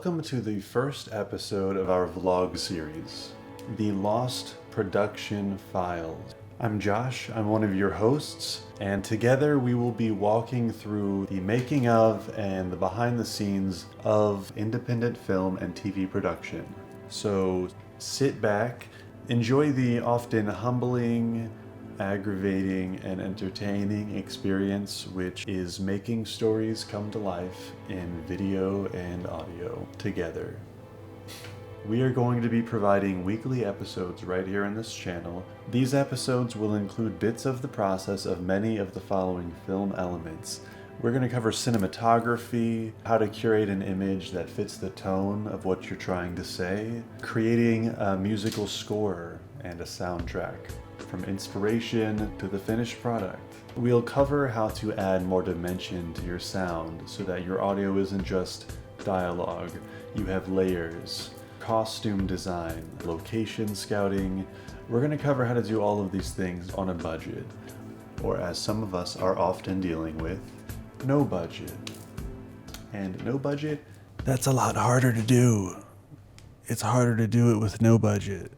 Welcome to the first episode of our vlog series, The Lost Production Files. I'm Josh, I'm one of your hosts, and together we will be walking through the making of and the behind the scenes of independent film and TV production. So sit back, enjoy the often humbling, aggravating, and entertaining experience which is making stories come to life in video and audio together. We are going to be providing weekly episodes right here on this channel. These episodes will include bits of the process of many of the following film elements. We're going to cover cinematography, how to curate an image that fits the tone of what you're trying to say, creating a musical score and a soundtrack, from inspiration to the finished product. We'll cover how to add more dimension to your sound so that your audio isn't just dialogue, you have layers, costume design, location scouting. We're going to cover how to do all of these things on a budget, or as some of us are often dealing with, no budget. And no budget, that's a lot harder to do. It's harder to do it with no budget.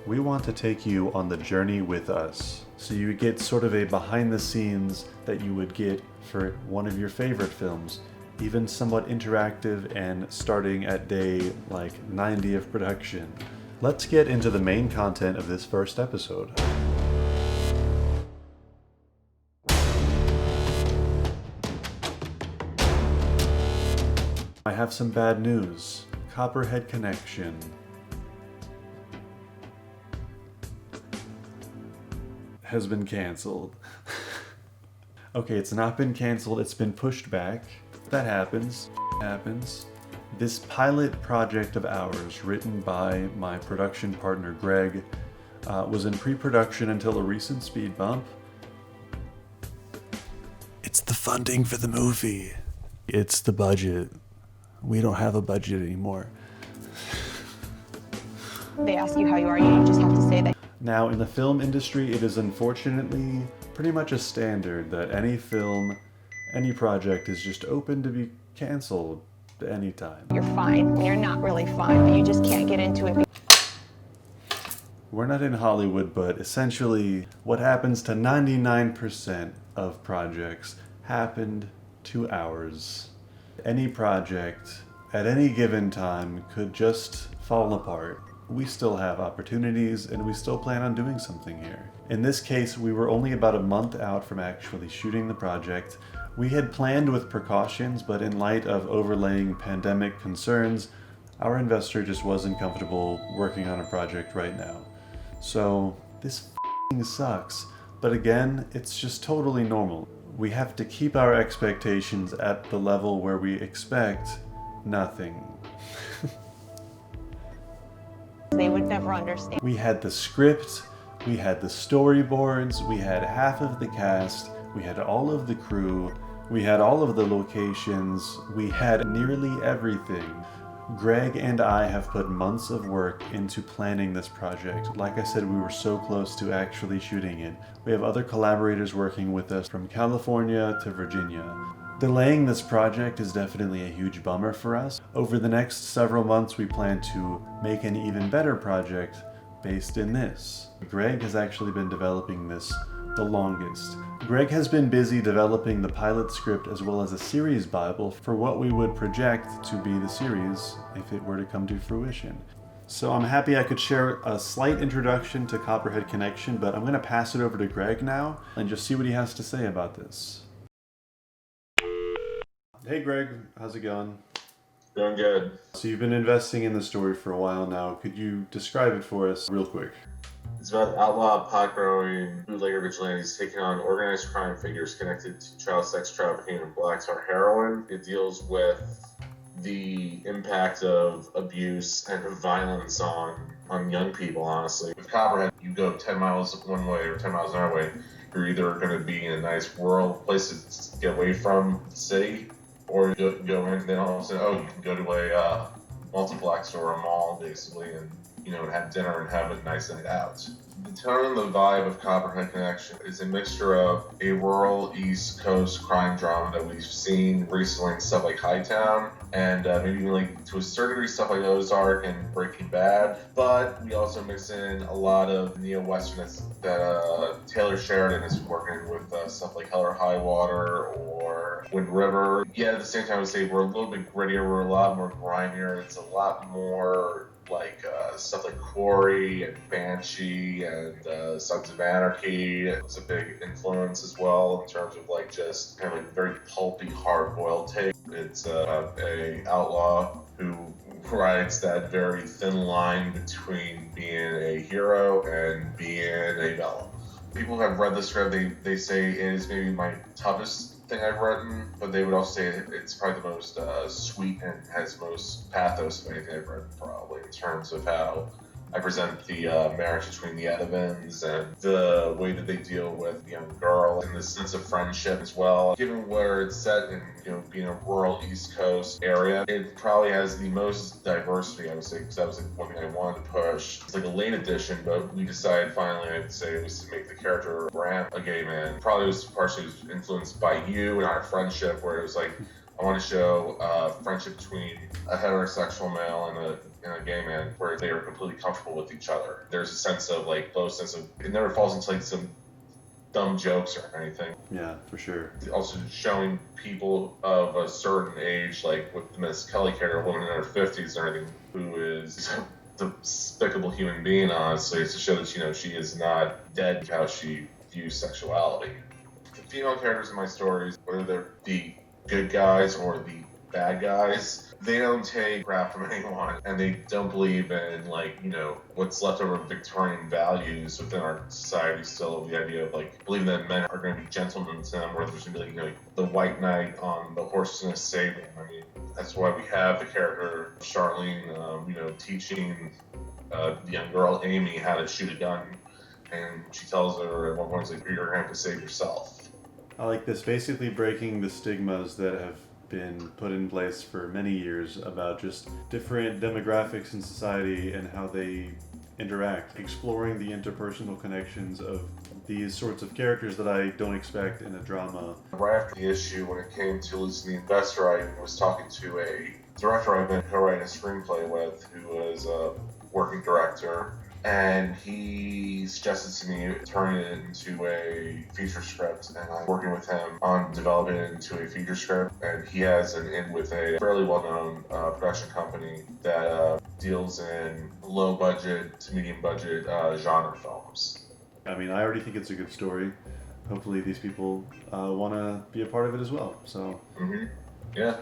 We want to take you on the journey with us, so you get sort of a behind the scenes that you would get for one of your favorite films, even somewhat interactive and starting at day like 90 of production. Let's get into the main content of this first episode. I have some bad news. Copperhead Connection has been canceled. Okay, it's not been canceled, it's been pushed back. That happens. This pilot project of ours, written by my production partner Greg, was in pre-production until a recent speed bump. It's the funding for the movie. It's the budget. We don't have a budget anymore. They ask you how you are, you just have to say that. Now, in the film industry, it is unfortunately pretty much a standard that any film, any project is just open to be canceled at any time. You're fine when you're not really fine, but you just can't get into it. We're not in Hollywood, but essentially what happens to 99% of projects happened to ours. Any project at any given time could just fall apart. We still have opportunities and we still plan on doing something here. In this case, we were only about a month out from actually shooting the project. We had planned with precautions, but in light of overlaying pandemic concerns, our investor just wasn't comfortable working on a project right now. So this f***ing sucks, but again, it's just totally normal. We have to keep our expectations at the level where we expect nothing. They would never understand. We had the script, we had the storyboards, we had half of the cast, we had all of the crew, we had all of the locations, we had nearly everything. Greg and I have put months of work into planning this project. Like I said, we were so close to actually shooting it. We have other collaborators working with us from California to Virginia. Delaying this project is definitely a huge bummer for us. Over the next several months, we plan to make an even better project based in this. Greg has actually been developing this the longest. Greg has been busy developing the pilot script as well as a series bible for what we would project to be the series if it were to come to fruition. So I'm happy I could share a slight introduction to Copperhead Connection, but I'm going to pass it over to Greg now and just see what he has to say about this. Hey Greg, how's it going? Doing good. So you've been investing in the story for a while now. Could you describe it for us real quick? It's about outlaw pot-growing bootlegger vigilantes taking on organized crime figures connected to child sex trafficking and black tar heroin. It deals with the impact of abuse and violence on young people, honestly. With Copperhead, you go 10 miles one way or 10 miles another way. You're either going to be in a nice rural place to get away from the city, or you go in, then all of a sudden, you can go to a multiplex or a mall, basically, and have dinner and have a nice night out. The tone and the vibe of Copperhead Connection is a mixture of a rural East Coast crime drama that we've seen recently in stuff like Hightown, and maybe even like to a certain degree stuff like Ozark and Breaking Bad. But we also mix in a lot of neo-western that Taylor Sheridan is working with stuff like Hell or High Water or Wind River. Yeah, at the same time, I would say we're a little bit grittier, we're a lot more grimier. It's a lot more like stuff like Quarry and Banshee and Sons of Anarchy. It's a big influence as well in terms of like just kind of like very pulpy, hard-boiled take. It's a outlaw who rides that very thin line between being a hero and being a villain. People who have read the script, they say it is maybe my toughest thing I've written, but they would also say it's probably the most sweet and has most pathos of anything I've written, probably, in terms of how I present the marriage between the Edmonds and the way that they deal with the young girl and the sense of friendship as well. Given where it's set in, being a rural East Coast area, it probably has the most diversity, I would say, because that was like one thing I wanted to push. It's like a late addition, but we decided finally, I'd say, it was to make the character Grant a gay man. Probably was partially influenced by you and our friendship, where it was like, I want to show friendship between a heterosexual male and a gay man where they are completely comfortable with each other. There's a sense of like close sense of it never falls into like some dumb jokes or anything. Yeah, for sure. Also showing people of a certain age, like with the Miss Kelly character, a woman in her 50s and everything, who is a despicable human being, honestly, to show that she is not dead to how she views sexuality. The female characters in my stories, whether they're the good guys or the bad guys, they don't take crap from anyone, and they don't believe in what's left over of Victorian values within our society. Still, the idea of like believing that men are going to be gentlemen to them, or there's going to be like the white knight on the horse and a save them. I mean, that's why we have the character Charlene, teaching the young girl Amy how to shoot a gun, and she tells her at one point, like, "You're going to have to save yourself." I like this, basically breaking the stigmas that have been put in place for many years about just different demographics in society and how they interact, exploring the interpersonal connections of these sorts of characters that I don't expect in a drama. Right after the issue, when it came to losing the investor, I was talking to a director I've been co-writing a screenplay with, who was a working director, and he suggested to me turning it into a feature script, and I'm working with him on developing it into a feature script. And he has an in with a fairly well-known production company that deals in low-budget to medium-budget genre films. I mean, I already think it's a good story. Hopefully these people want to be a part of it as well. So, Yeah.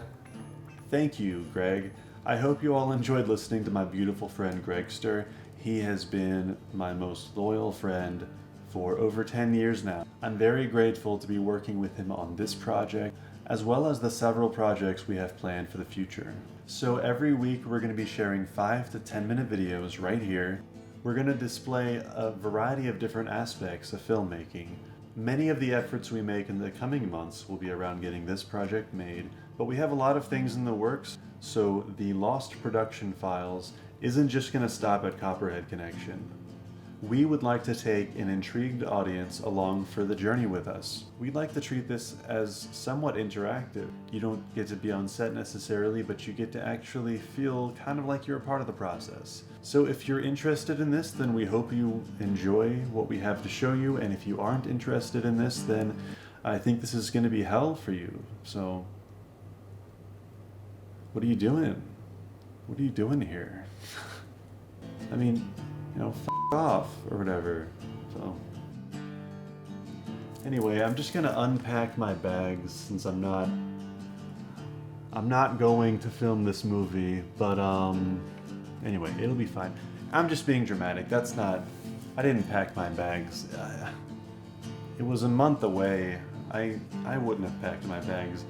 Thank you, Greg. I hope you all enjoyed listening to my beautiful friend Gregster. He has been my most loyal friend for over 10 years now. I'm very grateful to be working with him on this project, as well as the several projects we have planned for the future. So every week we're going to be sharing 5 to 10 minute videos right here. We're going to display a variety of different aspects of filmmaking. Many of the efforts we make in the coming months will be around getting this project made, but we have a lot of things in the works, so the Lost production files isn't just going to stop at Copperhead Connection. We would like to take an intrigued audience along for the journey with us. We'd like to treat this as somewhat interactive. You don't get to be on set necessarily, but you get to actually feel kind of like you're a part of the process. So if you're interested in this, then we hope you enjoy what we have to show you, and if you aren't interested in this, then I think this is going to be hell for you. So, what are you doing? What are you doing here? I mean, f*** off or whatever. So anyway, I'm just gonna unpack my bags since I'm not going to film this movie, but anyway, it'll be fine. I'm just being dramatic. I didn't pack my bags. It was a month away. I wouldn't have packed my bags.